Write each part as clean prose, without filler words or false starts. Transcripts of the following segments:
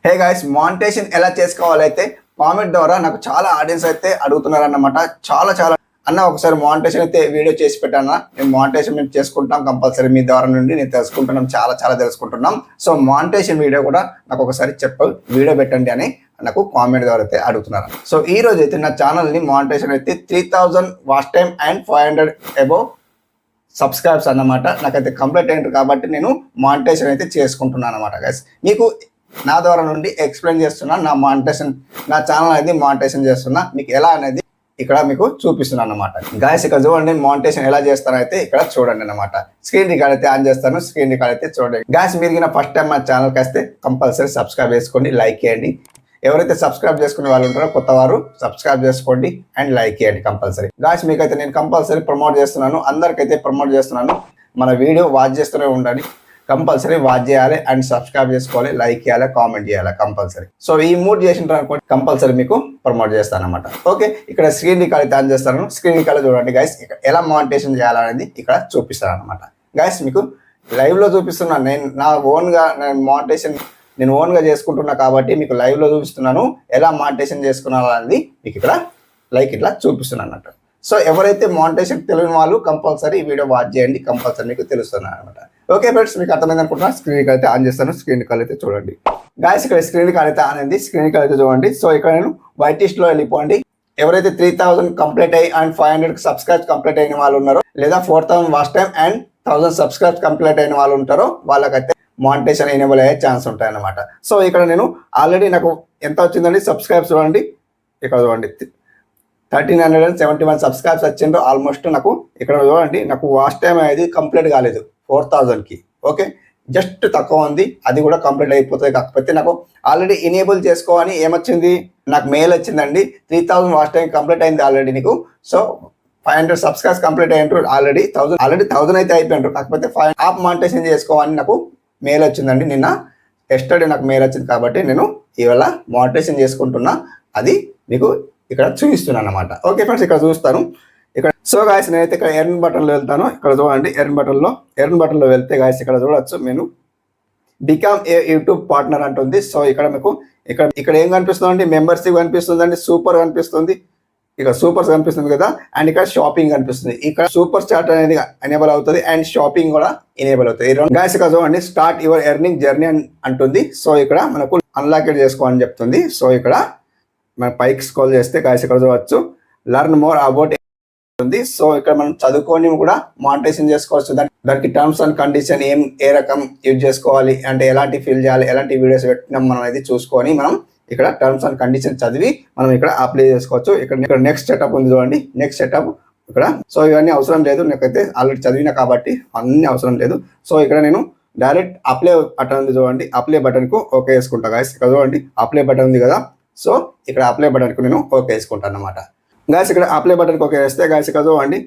Hey guys, monetisation ఎలా చేసుకోవాలైతే comment ద్వారా నాకు చాలా ఆడియన్స్ అయితే అడుగుతున్నారన్నమాట. చాలా అన్న ఒకసారి మానిటైజేషన్ అయితే వీడియో చేసి పెట్టాను. నేను మానిటైజేషన్ మేము చేసుకుంటాం కంపల్సరీ. మీ ద్వారా నుండి నేను తెలుసుకుంటున్నాం, చాలా తెలుసుకుంటున్నాం. సో మానిటైజేషన్ వీడియో కూడా నాకు ఒకసారి వీడియో పెట్టండి అని నాకు కామెంట్ ద్వారా అయితే అడుగుతున్నారు. సో ఈ రోజు అయితే నా ఛానల్ని మానిటైజేషన్ అయితే 3000 watch time and 500 above subscribes అన్నమాట నాకైతే కంప్లీట్ అయ్యారు. కాబట్టి నేను మానిటైజేషన్ అయితే చేసుకుంటున్నాను అన్నమాట గైస్. మీకు నా ద్వారా నుండి ఎక్స్ప్లెయిన్ చేస్తున్నా, నా ఛానల్ అనేది మానిటైజేషన్ చేస్తున్నా, మీకు ఎలా అనేది ఇక్కడ మీకు చూపిస్తున్నాను అన్నమాట. గాయస్ ఇక్కడ చూడండి మానిటైజేషన్ ఎలా చేస్తానైతే ఇక్కడ చూడండి అన్నమాట. స్క్రీన్ రికార్డ్ అయితే ఆన్ చేస్తాను, స్క్రీన్ రికార్డ్ అయితే చూడండి. గాయస్ మీరు ఫస్ట్ టైం మా ఛానల్కి వస్తే కంపల్సరీ సబ్స్క్రైబ్ చేసుకోండి, లైక్ చేయండి. ఎవరైతే సబ్స్క్రైబ్ చేసుకునే వాళ్ళు ఉంటారో కొత్త వారు సబ్స్క్రైబ్ చేసుకోండి అండ్ లైక్ చేయండి కంపల్సరీ. గాయస్ మీకైతే నేను కంపల్సరీ ప్రమోట్ చేస్తున్నాను, అందరికైతే ప్రమోట్ చేస్తున్నాను. మన వీడియో వాచ్ చేస్తూనే ఉండాలి, కంపల్సరీ వాచ్ చేయాలి అండ్ సబ్స్క్రైబ్ చేసుకోవాలి, లైక్ చేయాలి, కామెంట్ చేయాలి కంపల్సరీ. సో ఈ 3 చేసిన కంపల్సరీ మీకు ప్రమోట్ చేస్తాను అనమాట. ఓకే, ఇక్కడ స్క్రీన్ రికార్డ్ అయితే ఆన్ చేస్తాను. స్క్రీన్ రికార్డ్ చూడండి గైస్, ఎలా మానిటైజేషన్ చేయాలనేది ఇక్కడ చూపిస్తాను అనమాట. గైస్ మీకు లైవ్ లో చూపిస్తున్నాను, నేను నా ఓన్గా మానిటైజేషన్ నేను ఓన్గా చేసుకుంటున్నా కాబట్టి మీకు లైవ్ లో చూపిస్తున్నాను. ఎలా మానిటైజేషన్ చేసుకున్నారనేది మీకు ఇక్కడ ఇట్లా చూపిస్తున్నాను అన్నట్టు. సో ఎవరైతే మానిటైజేషన్ తెలియని వాళ్ళు కంపల్సరీ ఈ వీడియో వాచ్ చేయండి, కంపల్సరీ మీకు తెలుస్తున్నారు అనమాట. ఓకే ఫ్రెండ్స్, మీకు అర్థమైంది అనుకుంటున్నా. స్క్రీన్ రికార్డ్ అయితే ఆన్ చేస్తాను, స్క్రీన్ రికార్డ్ అయితే చూడండి. గాయస్ ఇక్కడ స్క్రీన్ రికార్డ్ అయితే ఆన్ అయింది, స్క్రీన్ రికార్డ్ అయితే చూడండి. సో ఇక్కడ నేను వైట్ లిస్ట్ లో వెళ్ళిపోండి. ఎవరైతే 3000 కంప్లీట్ అయ్యి అండ్ 500 సబ్స్క్రైబ్స్ కంప్లీట్ అయిన వాళ్ళు ఉన్నారో, లేదా 4000 watch time and 1000 subscribes complete అయిన వాళ్ళు ఉంటారో వాళ్ళకైతే మానిటైజేషన్ ఎనేబుల్ అయ్యే ఛాన్స్ ఉంటాయి అన్నమాట. సో ఇక్కడ నేను ఆల్రెడీ నాకు ఎంత వచ్చిందండి సబ్స్క్రైబ్స్ చూడండి, ఇక్కడ చూడండి 1371 సబ్స్క్రైబ్స్ వచ్చిండ్రు. ఆల్మోస్ట్ నాకు ఇక్కడ చూడండి నాకు వాచ్ టైం అనేది కంప్లీట్ కాలేదు 4000కి. ఓకే, జస్ట్ తక్కువ ఉంది, అది కూడా కంప్లీట్ అయిపోతుంది. కాకపోతే నాకు ఆల్రెడీ ఎనేబుల్ చేసుకోవని ఏమొచ్చింది, నాకు మెయిల్ వచ్చిందండి 3000 వాచ్ టైం కంప్లీట్ అయింది ఆల్రెడీ నీకు. సో 500 సబ్స్క్రైబ్స్ కంప్లీట్ అయ్యారు, ఆల్రెడీ 1000 అయితే అయిపోయినారు. కాకపోతే యాప్ మానిటైజేషన్ చేసుకోవాలని నాకు మెయిల్ వచ్చిందండి నిన్న, ఎస్టర్డే నాకు మెయిల్ వచ్చింది. కాబట్టి నేను ఇవాళ మానిటైజేషన్ చేసుకుంటున్నా, అది మీకు ఇక్కడ చూపిస్తున్నాను అనమాట. ఓకే ఫ్రెండ్స్, ఇక్కడ చూస్తాను ఇక్కడ. సో గాయస్ నేనైతే ఇక్కడ ఎర్న్ బటన్లో వెళ్తాను. ఇక్కడ చూడండి ఎర్న్ బటన్లో వెళ్తే గాయస్ ఇక్కడ చూడొచ్చు, నేను బికమ్ ఏ యూట్యూబ్ పార్ట్నర్ అంటుంది. సో ఇక్కడ మీకు ఇక్కడ ఏం కనిపిస్తుందండి, మెంబర్షిప్ కనిపిస్తుందండి, సూపర్ కనిపిస్తుంది, ఇక్కడ సూపర్స్ కనిపిస్తుంది కదా, అండ్ ఇక్కడ షాపింగ్ కనిపిస్తుంది. ఇక్కడ సూపర్ చాట్ అనేది ఎనేబుల్ అవుతుంది అండ్ షాపింగ్ కూడా ఎనేబుల్ అవుతుంది. గాయస్ ఇక్కడ చూడండి స్టార్ట్ యువర్ ఎర్నింగ్ జర్నీ అంటుంది. సో ఇక్కడ మనకు అన్లాకెడ్ చేసుకోవాలని చెప్తుంది. సో ఇక్కడ మన పైకి స్క్రోల్ చేస్తే గాయస్ ఇక్కడ చూడవచ్చు లర్న్ మోర్ అబౌట్ ఉంది. సో ఇక్కడ మనం చదువుకొని కూడా మానిటైజేషన్ చేసుకోవచ్చు. దానికి టర్మ్స్ అండ్ కండిషన్ ఏ రకం యూజ్ చేసుకోవాలి అంటే ఎలాంటి ఫిల్ చేయాలి, ఎలాంటి వీడియోస్ పెట్టినాం మనం అనేది చూసుకొని మనం ఇక్కడ టర్మ్స్ అండ్ కండిషన్ చదివి మనం ఇక్కడ అప్లై చేసుకోవచ్చు. ఇక్కడ నెక్స్ట్ సెటప్ ఉంది చూడండి, నెక్స్ట్ సెటప్ ఇక్కడ. సో ఇవన్నీ అవసరం లేదు, నాకైతే ఆల్రెడీ చదివినా కాబట్టి అన్ని అవసరం లేదు. సో ఇక్కడ నేను డైరెక్ట్ అప్లై బటన్ ఉంది చూడండి, అప్లై బటన్కు ఓకే వేసుకుంటా గాయస్. ఇక్కడ చూడండి అప్లై బటన్ ఉంది కదా, సో ఇక్కడ అప్లై బటన్కు నేను ఓకే వేసుకుంటాను అనమాట. గాయస్ ఇక్కడ అప్లై బటన్కి ఓకే వేస్తే గాయస్ ఇక్కడ చూడండి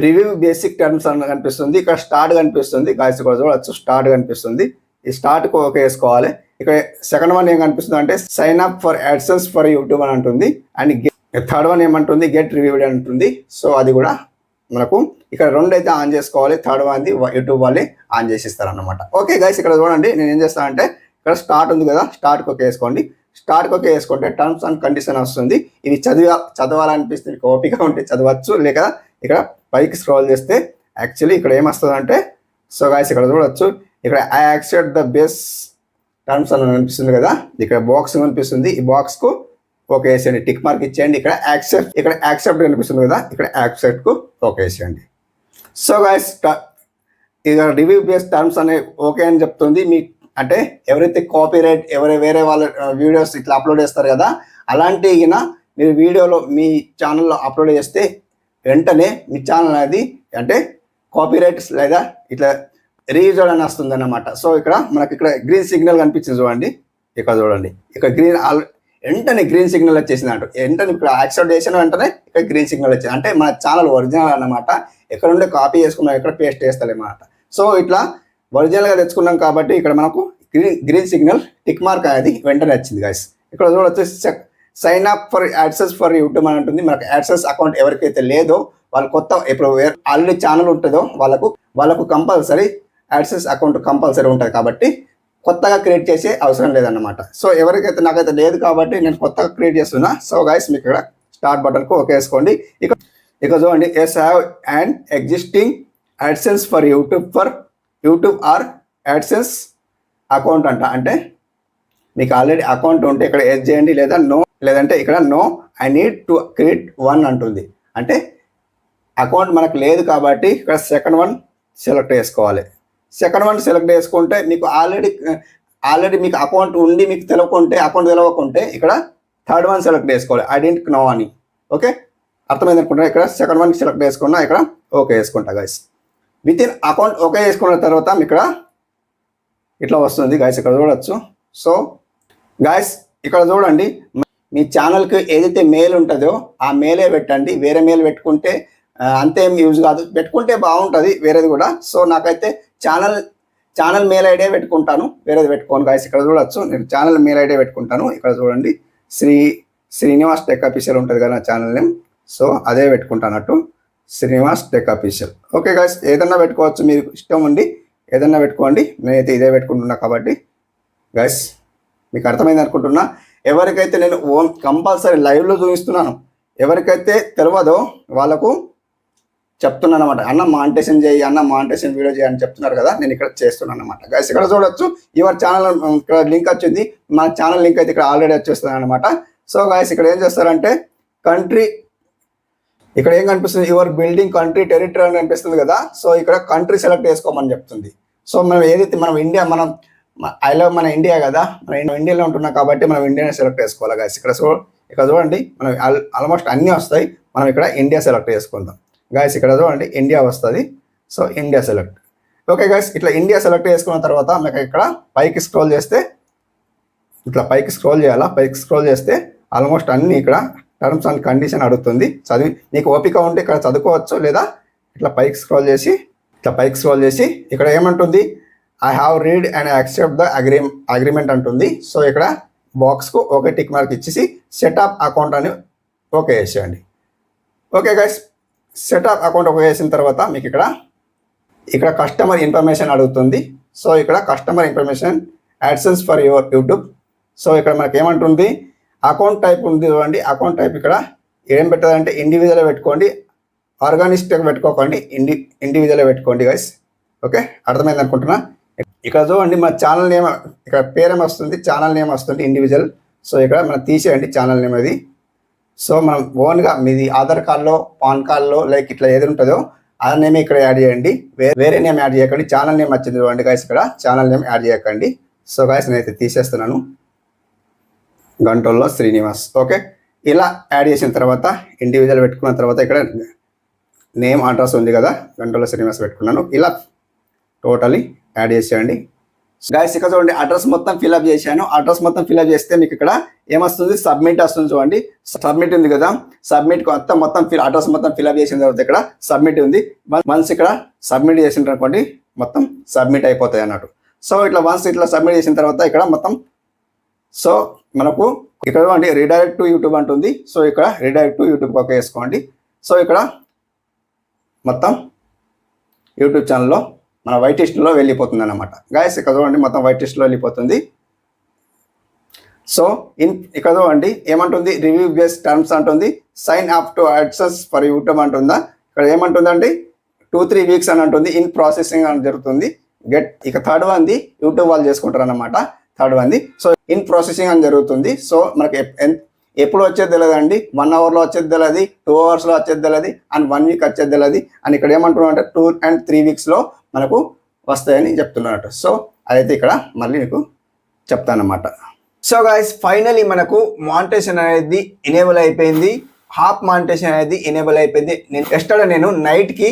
రివ్యూ బేసిక్ టర్మ్స్ అని కనిపిస్తుంది, ఇక్కడ స్టార్ట్ కనిపిస్తుంది. గాయస్ ఇక్కడ చూడవచ్చు స్టార్ట్ కనిపిస్తుంది, ఈ స్టార్ట్కు ఓకే వేసుకోవాలి. ఇక్కడ సెకండ్ వన్ ఏం కనిపిస్తుంది అంటే sign up for AdSense for YouTube అని అంటుంది. అండ్ థర్డ్ వన్ ఏమంటుంది గెట్ రివ్యూడ్ అని ఉంటుంది. సో అది కూడా మనకు ఇక్కడ 2 అయితే ఆన్ చేసుకోవాలి, థర్డ్ వన్ యూట్యూబ్ వాళ్ళే ఆన్ చేసిస్తారు అన్నమాట. ఓకే గైస్ ఇక్కడ చూడండి నేను ఏం చేస్తానంటే ఇక్కడ స్టార్ట్ ఉంది కదా, స్టార్ట్కి ఓకే వేసుకోండి. స్టార్ట్కి ఓకే వేసుకుంటే టర్మ్స్ అండ్ కండిషన్ వస్తుంది. ఇవి చదవాలనిపిస్తుంది, ఓపిక ఉంటే చదవచ్చు, లేక ఇక్కడ పైకి స్క్రోల్ చేస్తే యాక్చువల్లీ ఇక్కడ ఏమొస్తుంది. సో గైస్ ఇక్కడ చూడవచ్చు ఇక్కడ I accept the base terms అని కనిపిస్తుంది కదా, ఇక్కడ బాక్స్ కనిపిస్తుంది, ఈ బాక్స్కు ఓకే వేసేయండి, టిక్ మార్క్ ఇచ్చేయండి. ఇక్కడ యాక్సెప్ట్ కనిపిస్తుంది కదా, ఇక్కడ యాక్సెప్ట్కు ఓకే వేసేయండి. సో గైస్ ఇక్కడ రివ్యూ బేస్ టర్మ్స్ అనే ఓకే అని చెప్తుంది. మీ అంటే ఎవరైతే కాపీరైట్ వేరే వాళ్ళ వీడియోస్ ఇట్లా అప్లోడ్ చేస్తారు కదా, అలాంటి మీరు వీడియోలో మీ ఛానల్లో అప్లోడ్ చేస్తే వెంటనే మీ ఛానల్ అనేది అంటే కాపీరైట్ లేదా ఇట్లా రీయూజ్డ్ అని వస్తుంది అన్నమాట. సో ఇక్కడ మనకి ఇక్కడ గ్రీన్ సిగ్నల్ కనిపించింది చూడండి, ఇక్కడ చూడండి ఇక్కడ వెంటనే గ్రీన్ సిగ్నల్ వచ్చేసింది అంటూ, వెంటనే ఇక్కడ యాక్సెప్ట్ చేసిన వెంటనే ఇక్కడ గ్రీన్ సిగ్నల్ వచ్చింది. అంటే మన ఛానల్ ఒరిజినల్ అన్నమాట, ఎక్కడ నుండి కాపీ చేసుకున్నాం ఎక్కడ పేస్ట్ చేస్తామన్నమాట. సో ఇట్లా ఒరిజినల్గా తెచ్చుకున్నాం కాబట్టి ఇక్కడ మనకు గ్రీన్ సిగ్నల్ టిక్ మార్క్ అనేది వెంటనే వచ్చింది గాయస్. ఇక్కడ చూడవచ్చు sign up for AdSense for YouTube అని ఉంటుంది. మనకు యాడ్సెన్స్ అకౌంట్ ఎవరికైతే లేదో వాళ్ళు కొత్త ఇప్పుడు ఆల్రెడీ ఛానల్ ఉంటుందో వాళ్ళకు కంపల్సరీ యాడ్సెన్స్ అకౌంట్ కంపల్సరీ ఉంటుంది. కాబట్టి కొత్తగా క్రియేట్ చేసే అవసరం లేదన్నమాట. సో ఎవరికైతే నాకైతే లేదు కాబట్టి నేను కొత్తగా క్రియేట్ చేస్తున్నా. సో గైస్ మీకు ఇక్కడ స్టార్ట్ బటన్కు ఓకే వేసుకోండి. ఇక చూడండి, yes have and existing AdSense for YouTube or AdSense account అంటే మీకు ఆల్రెడీ అకౌంట్ ఉంటే ఇక్కడ ఎస్ చేయండి, లేదా నో, లేదంటే ఇక్కడ no I need to create one అంటుంది. అంటే అకౌంట్ మనకు లేదు కాబట్టి ఇక్కడ సెకండ్ వన్ సెలెక్ట్ చేసుకోవాలి. సెకండ్ వన్ సెలెక్ట్ చేసుకుంటే మీకు ఆల్రెడీ మీకు అకౌంట్ ఉండి మీకు తెలియకుంటే ఇక్కడ థర్డ్ వన్ సెలెక్ట్ చేసుకోవాలి, ఐ డోంట్ నో అని. ఓకే, అర్థమైంది అనుకుంటా. ఇక్కడ సెకండ్ వన్ సెలెక్ట్ చేసుకున్నా, ఇక్కడ ఓకే వేసుకుంటా guys. With in account okay చేసుకున్న తర్వాత ఇక్కడ ఇట్లా వస్తుంది గైస్, ఇక్కడ చూడొచ్చు. సో గైస్ ఇక్కడ చూడండి, మీ ఛానల్కి ఏదైతే మెయిల్ ఉంటుందో ఆ మెయిలే పెట్టండి. వేరే మెయిల్ పెట్టుకుంటే అంతేం యూజ్ కాదు, పెట్టుకుంటే బాగుంటుంది వేరేది కూడా. సో నాకైతే ఛానల్ మెయిల్ ఐడియా పెట్టుకుంటాను, వేరేది పెట్టుకోను గైస్. ఇక్కడ చూడొచ్చు, నేను ఛానల్ మెయిల్ ఐడియా పెట్టుకుంటాను. ఇక్కడ చూడండి, శ్రీనివాస్ టెక్ ఆఫీషియల్ ఉంటుంది కదా నా ఛానల్ నేమ్. సో అదే పెట్టుకుంటానట్టు, Srinivas tech official. Okay guys, ఏదన్నా పెట్టుకోవచ్చు, మీరు ఇష్టం ఉండి ఏదన్నా పెట్టుకోండి. నేనైతే ఇదే పెట్టుకుంటున్నా కాబట్టి గైస్ మీకు అర్థమైంది అనుకుంటున్నా. ఎవరికైతే నేను కంపల్సరీ లైవ్లో చూపిస్తున్నాను, ఎవరికైతే తెలియదో వాళ్ళకు చెప్తున్నాను అనమాట. అన్న మానిటైజేషన్ చేయి, అన్న మానిటైజేషన్ వీడియో చేయి అని చెప్తున్నారు కదా, నేను ఇక్కడ చేస్తున్నాను అనమాట గైస్. ఇక్కడ చూడొచ్చు, యువర్ ఛానల్ ఇక్కడ లింక్ వచ్చింది, మన ఛానల్ లింక్ అయితే ఇక్కడ ఆల్రెడీ వచ్చేస్తుంది అనమాట. సో గైస్ ఇక్కడ ఏం చేస్తారంటే కంట్రీ, ఇక్కడ ఏం కనిపిస్తుంది, యువర్ బిల్డింగ్ కంట్రీ టెరిటరీ అని కనిపిస్తుంది కదా. సో ఇక్కడ కంట్రీ సెలెక్ట్ చేసుకోమని చెప్తుంది. సో మనం ఏదైతే ఐ లవ్ మన ఇండియా కదా, మనం ఇండియాలో ఉంటున్నాం కాబట్టి మనం ఇండియానే సెలెక్ట్ చేసుకోవాలి గైస్. ఇక్కడ చూడండి, మనం ఆల్మోస్ట్ అన్నీ వస్తాయి, మనం ఇక్కడ ఇండియా సెలెక్ట్ చేసుకుందాం గైస్. ఇక్కడ చూడండి ఇండియా వస్తుంది. So India select. Okay guys, ఇట్లా ఇండియా సెలెక్ట్ చేసుకున్న తర్వాత మీకు ఇక్కడ పైకి స్క్రోల్ చేస్తే, ఇట్లా పైకి స్క్రోల్ చేయాలా, పైకి స్క్రోల్ చేస్తే ఆల్మోస్ట్ అన్నీ ఇక్కడ టర్మ్స్ అండ్ కండిషన్ అడుగుతుంది. చదివి మీకు ఓపిక ఉంటే ఇక్కడ చదువుకోవచ్చు, లేదా ఇట్లా పైకి స్క్రోల్ చేసి ఇక్కడ ఏమంటుంది, I have read and accept the agreement అంటుంది. సో ఇక్కడ బాక్స్కు ఓకే టిక్ మార్క్ ఇచ్చేసి సెటప్ అకౌంట్ అని ఓకే వేసేయండి. Okay guys, setup account okay వేసిన తర్వాత మీకు ఇక్కడ కస్టమర్ ఇన్ఫర్మేషన్ అడుగుతుంది. సో ఇక్కడ customer information AdSense for your YouTube. So ఇక్కడ మనకి ఏమంటుంది, అకౌంట్ టైప్ ఉంది చూడండి. అకౌంట్ టైప్ ఇక్కడ ఏం పెట్టాలంటే ఇండివిజువల్ పెట్టుకోండి, ఆర్గానిస్ట్గా పెట్టుకోకండి, ఇండివిజువల్ పెట్టుకోండి గైస్. ఓకే, అర్థమైంది అనుకుంటున్నా. ఇక్కడ చూడండి, మన ఛానల్ నేమ్ ఇక్కడ పేరేం వస్తుంది, ఛానల్ నేమ్ వస్తుంది ఇండివిజువల్. సో ఇక్కడ మనం తీసేయండి ఛానల్ నేమ్ అది. సో మనం ఓన్గా మీది ఆధార్ కార్డులో, పాన్ కార్డులో లైక్ ఇట్లా ఏది ఉంటుందో ఆ నేమ్ ఇక్కడ యాడ్ చేయండి, వేరే నేమ్ యాడ్ చేయకండి. ఛానల్ నేమ్ వచ్చింది చూడండి గైస్, ఇక్కడ ఛానల్ నేమ్ యాడ్ చేయకండి. సో గైస్ నేనైతే తీసేస్తున్నాను, గంటల్లో శ్రీనివాస్. ఓకే, ఇలా యాడ్ చేసిన తర్వాత ఇండివిజువల్ పెట్టుకున్న తర్వాత ఇక్కడ నేమ్ అడ్రస్ ఉంది కదా, గంటల్లో శ్రీనివాస్ పెట్టుకున్నాను. ఇలా టోటలీ యాడ్ చేసేయండి గైస్. ఇక్కడ చూడండి, అడ్రస్ మొత్తం ఫిల్అప్ చేశాను. అడ్రస్ మొత్తం ఫిల్అప్ చేస్తే మీకు ఇక్కడ ఏమొస్తుంది, సబ్మిట్ వస్తుంది చూడండి. సబ్మిట్ ఉంది కదా, సబ్మిట్ మొత్తం అడ్రస్ మొత్తం ఫిల్అప్ చేసిన తర్వాత ఇక్కడ సబ్మిట్ ఉంది. వన్స్ ఇక్కడ సబ్మిట్ చేసిన అనుకోండి, మొత్తం సబ్మిట్ అయిపోతాయి అన్నట్టు. సో ఇట్లా వన్స్ ఇట్లా సబ్మిట్ చేసిన తర్వాత ఇక్కడ మొత్తం, సో మనకు ఇక్కడ చూడండి రీడైరెక్ట్ టు యూట్యూబ్ అంటుంది. సో ఇక్కడ రీడైరెక్ట్ టు యూట్యూబ్ ఓకే వేసుకోండి. సో ఇక్కడ మొత్తం యూట్యూబ్ ఛానల్లో మన వైట్ లిస్ట్లో వెళ్ళిపోతుంది అన్నమాట గైస్. ఇక్కడ చూడండి మొత్తం వైట్ లిస్ట్లో వెళ్ళిపోతుంది. సో ఇక్కడ చూడండి ఏమంటుంది, రివ్యూ బేస్డ్ టర్మ్స్ అంటుంది, sign up to AdSense for YouTube అంటుందా. ఇక్కడ ఏమంటుందండి 2-3 వీక్స్ అని అంటుంది, ఇన్ ప్రాసెసింగ్ అని జరుగుతుంది. ఇక థర్డ్ వన్ది యూట్యూబ్ వాళ్ళు చేసుకుంటారు అన్నమాట, థర్డ్ వన్ది. సో ఇన్ ప్రాసెసింగ్ అని జరుగుతుంది. సో మనకి ఎప్పుడు వచ్చేది తెలియదండి, 1 అవర్లో వచ్చేది తెలియదు, 2 అవర్స్లో వచ్చేది తెలియదు, అండ్ 1 వీక్ వచ్చేది తెలియదు. అండ్ ఇక్కడ ఏమంటున్నాం అంటే 2 and 3 వీక్స్లో మనకు వస్తాయని చెప్తున్నట్టు. సో అదైతే ఇక్కడ మళ్ళీ మీకు చెప్తానమాట. సో గైస్ ఫైనలీ మనకు మానిటైజేషన్ అనేది ఎనేబుల్ అయిపోయింది, హాఫ్ మానిటైజేషన్ అనేది ఎనేబుల్ అయిపోయింది. నేను నైట్కి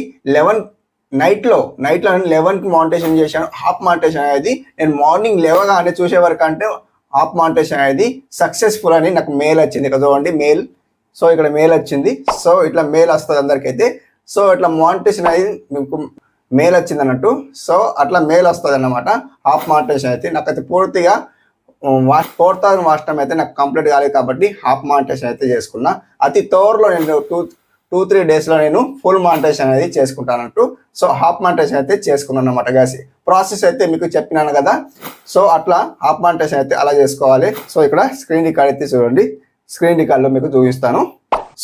11కి మానిటైజేషన్ చేశాను. హాఫ్ మానిటైజేషన్ అనేది నేను మార్నింగ్ లేవగానే చూసే వరకు అంటే హాఫ్ మానిటైజేషన్ అనేది సక్సెస్ఫుల్ అని నాకు మెయిల్ వచ్చింది. ఇక్కడ చూడండి మెయిల్. సో ఇక్కడ మెయిల్ వచ్చింది. సో ఇట్లా మెయిల్ వస్తుంది అందరికైతే. సో ఇట్లా మానిటైజేషన్ అనేది మీకు మెయిల్ వచ్చింది అన్నట్టు. సో అట్లా మెయిల్ వస్తుంది అన్నమాట. హాఫ్ మానిటైజేషన్ అయితే నాకైతే పూర్తిగా 4,000 వాచ్ టైం అయితే నాకు కంప్లీట్ కాలేదు కాబట్టి హాఫ్ మానిటైజేషన్ అయితే చేసుకున్నా. అతి త్వరలో నేను 2-3 డేస్లో నేను ఫుల్ మానిటైజేషన్ అనేది చేసుకుంటానట్టు. సో హాఫ్ మానిటైజేషన్ అయితే చేసుకున్నాను అనమాట గాసి. ప్రాసెస్ అయితే మీకు చెప్పినాను కదా. సో అట్లా హాఫ్ మానిటైజేషన్ అయితే అలా చేసుకోవాలి. సో ఇక్కడ స్క్రీన్ రికార్డ్ అయితే చూడండి, స్క్రీన్ రికార్డ్లో మీకు చూపిస్తాను.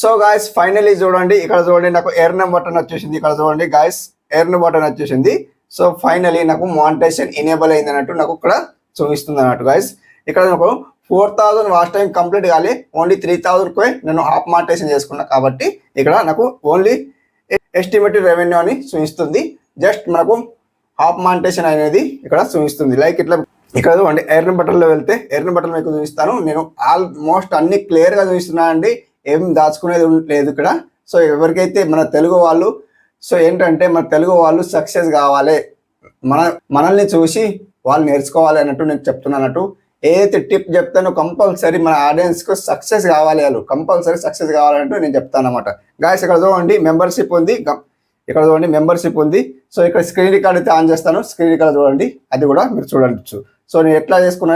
సో గాయస్ ఫైనలీ చూడండి, ఇక్కడ చూడండి నాకు ఎర్న్ బటన్ వచ్చేసింది. ఇక్కడ చూడండి గాయస్ ఎర్న్ బటన్ వచ్చేసింది. సో ఫైనలీ నాకు మానిటైజేషన్ ఎనేబుల్ అయింది అన్నట్టు నాకు ఇక్కడ చూపిస్తుంది అన్నట్టు గాయస్. ఇక్కడ నాకు 4000 వాచ్ టైం కంప్లీట్ కాలి, ఓన్లీ 3000 నేను హాఫ్ మానిటైజేషన్ చేసుకున్నా కాబట్టి ఇక్కడ నాకు ఓన్లీ ఎస్టిమేటెడ్ రెవెన్యూ అని చూపిస్తుంది. జస్ట్ మనకు హాఫ్ మానిటైజేషన్ అనేది ఇక్కడ చూపిస్తుంది. లైక్ ఇట్లా ఇక్కడ చూడండి ఎర్న్ బటన్లో వెళ్తే ఎర్న్ బటన్ మీకు చూపిస్తాను. నేను ఆల్మోస్ట్ అన్ని క్లియర్గా చూపిస్తున్నా అండి, ఏం దాచుకునేది లేదు ఇక్కడ. సో ఎవరికైతే మన తెలుగు వాళ్ళు, సో ఏంటంటే మన తెలుగు వాళ్ళు సక్సెస్ కావాలి, మనల్ని చూసి వాళ్ళు నేర్చుకోవాలి అన్నట్టు నేను చెప్తున్నానట్టు. ఏదైతే టిప్ చెప్తానో కంపల్సరీ మన ఆడియన్స్కు సక్సెస్ కావాలి, వాళ్ళు కంపల్సరీ సక్సెస్ కావాలంటూ నేను చెప్తాను అనమాట. గాయస్ ఇక్కడ చూడండి మెంబర్షిప్ ఉంది, ఇక్కడ చూడండి మెంబర్షిప్ ఉంది. సో ఇక్కడ స్క్రీన్ రికార్డ్ అయితే ఆన్ చేస్తాను, స్క్రీన్ రికార్డ్ చూడండి, అది కూడా మీరు చూడవచ్చు. సో నేను ఎట్లా చేసుకున్నా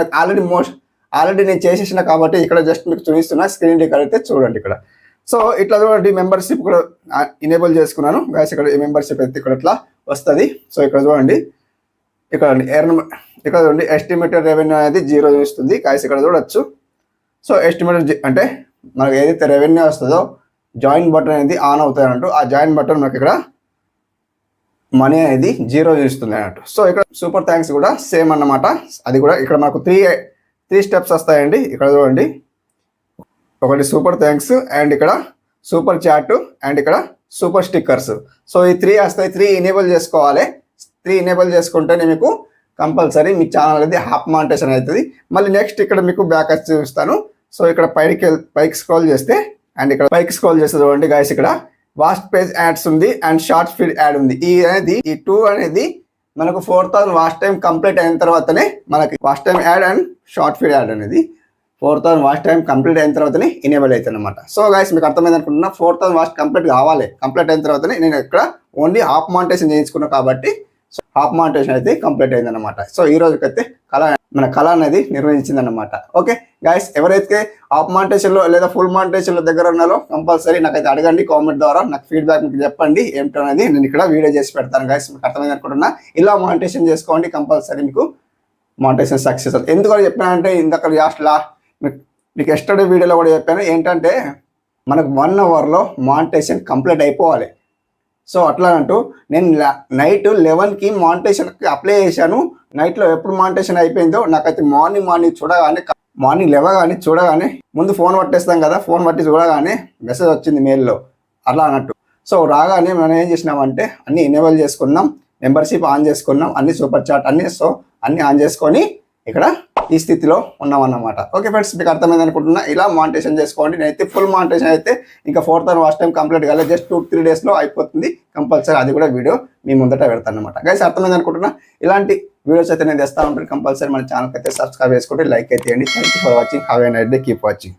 ఆల్రెడీ నేను చేసేసిన కాబట్టి ఇక్కడ జస్ట్ మీకు చూపిస్తున్నా, స్క్రీన్ రికార్డ్ అయితే చూడండి ఇక్కడ. సో ఇట్లా చూడండి మెంబర్షిప్ కూడా ఎనేబుల్ చేసుకున్నాను గాయస్. ఇక్కడ మెంబర్షిప్ అయితే ఇక్కడ ఇట్లా వస్తుంది. సో ఇక్కడ చూడండి, ఇక్కడ చూడండి ఎస్టిమేటెడ్ రెవెన్యూ అనేది 0 చూస్తుంది గాయస్, ఇక్కడ చూడొచ్చు. సో ఎస్టిమేటెడ్ అంటే మనకు ఏదైతే రెవెన్యూ వస్తుందో జాయిన్ బటన్ అనేది ఆన్ అవుతుంది అన్నట్టు. ఆ జాయిన్ బటన్ మనకి ఇక్కడ మనీ అనేది 0 చూస్తుంది అన్నట్టు. సో ఇక్కడ సూపర్ థ్యాంక్స్ కూడా సేమ్ అన్నమాట. అది కూడా ఇక్కడ మనకు త్రీ స్టెప్స్ వస్తాయండి. ఇక్కడ చూడండి, ఒకటి సూపర్ థ్యాంక్స్, అండ్ ఇక్కడ సూపర్ చాట్, అండ్ ఇక్కడ సూపర్ స్టిక్కర్స్. సో ఈ 3 వస్తాయి. 3 ఎనేబుల్ చేసుకోవాలి. 3 ఎనేబుల్ చేసుకుంటేనే మీకు కంపల్సరీ మీ ఛానల్ అనేది హాఫ్ మానిటైజేషన్ అవుతుంది. మళ్ళీ నెక్స్ట్ ఇక్కడ మీకు బ్యాక్ వచ్చి చూపిస్తాను. సో ఇక్కడ పైకి స్క్రోల్ చేస్తే, అండ్ ఇక్కడ పైకి స్క్రోల్ చేస్తే చూడండి గాయస్, ఇక్కడ వాస్ట్ పేజ్ యాడ్స్ ఉంది అండ్ షార్ట్ ఫీడ్ యాడ్ ఉంది. ఈ 2 అనేది మనకు 4000 వాచ్ టైం కంప్లీట్ అయిన తర్వాతనే మనకి watch time add and short feed add అనేది 4000 వాచ్ టైం కంప్లీట్ అయిన తర్వాతనే ఎనేబుల్ అవుతుంది అనమాట. సో గైస్ మీకు అర్థమైంది అనుకుంటున్నా, 4000 వాచ్ కంప్లీట్ కావాలి, కంప్లీట్ అయిన తర్వాతనే నేను ఇక్కడ ఓన్లీ హాఫ్ మానిటైజేషన్ చేయించుకున్నా కాబట్టి హాఫ్ మానిటైజేషన్ అయితే కంప్లీట్ అయింది అనమాట. సో ఈ రోజుకైతే మన కళ అనేది నిర్వహించింది అనమాట. ఓకే గైస్, ఎవరైతే హాఫ్ మానిటైజేషన్లో లేదా ఫుల్ మానిటైజేషన్లో దగ్గర ఉన్నారో కంపల్సరీ నాకైతే అడగండి, కామెంట్ ద్వారా నాకు ఫీడ్బ్యాక్ మీకు చెప్పండి ఏమిటో అనేది నేను ఇక్కడ వీడియో చేసి పెడతాను. గైస్ మీకు అర్థమైంది అనుకుంటున్నా, ఇలా మానిటైజేషన్ చేసుకోండి, కంపల్సరీ మీకు మానిటైజేషన్ సక్సెస్ అవుతుంది. ఎందుకని చెప్పానంటే ఇందాక మీకు ఎస్టర్డే వీడియోలో కూడా చెప్పాను, ఏంటంటే మనకు 1 అవర్లో మానిటైజేషన్ కంప్లీట్ అయిపోవాలి. సో అట్లా అంటూ నేను నైట్ 11కి మానిటైజేషన్కి అప్లై చేశాను. నైట్లో ఎప్పుడు మానిటైజేషన్ అయిపోయిందో నాకైతే మార్నింగ్ లేవగానే చూడగానే ముందు ఫోన్ పట్టేస్తాం కదా, ఫోన్ పట్టి చూడగానే మెసేజ్ వచ్చింది మెయిల్లో అట్లా అన్నట్టు. సో రాగానే మనం ఏం చేసినామంటే అన్నీ ఎనేబుల్ చేసుకున్నాం, మెంబర్షిప్ ఆన్ చేసుకున్నాం, అన్ని సూపర్ చాట్ అన్నీ ఆన్ చేసుకొని ఇక్కడ ఈ స్థితిలో ఉన్నామన్నమాట. ఓకే ఫ్రెండ్స్, మీకు అర్థమైంది అనుకుంటున్నా, ఇలా మానిటైజేషన్ చేసుకోండి. నేనైతే ఫుల్ మానిటైజేషన్ అయితే ఇంకా 4000 వాచ్ టైం కంప్లీట్ కాలేదు, జస్ట్ 2-3 డేస్లో అయిపోతుంది కంపల్సరీ. అది కూడా వీడియో మీ ముందట పెడతాను అనమాట. గైస్ అర్థమైంది అనుకుంటున్నా, ఇలాంటి వీడియోస్ అయితే నేను తెస్తా ఉంటాను. కంపల్సరీ మన ఛానల్కి అయితే సబ్స్క్రైబ్ చేసుకోండి, లైక్ అయితే చేయండి. Thank you for watching. Have a nice day, keep watching.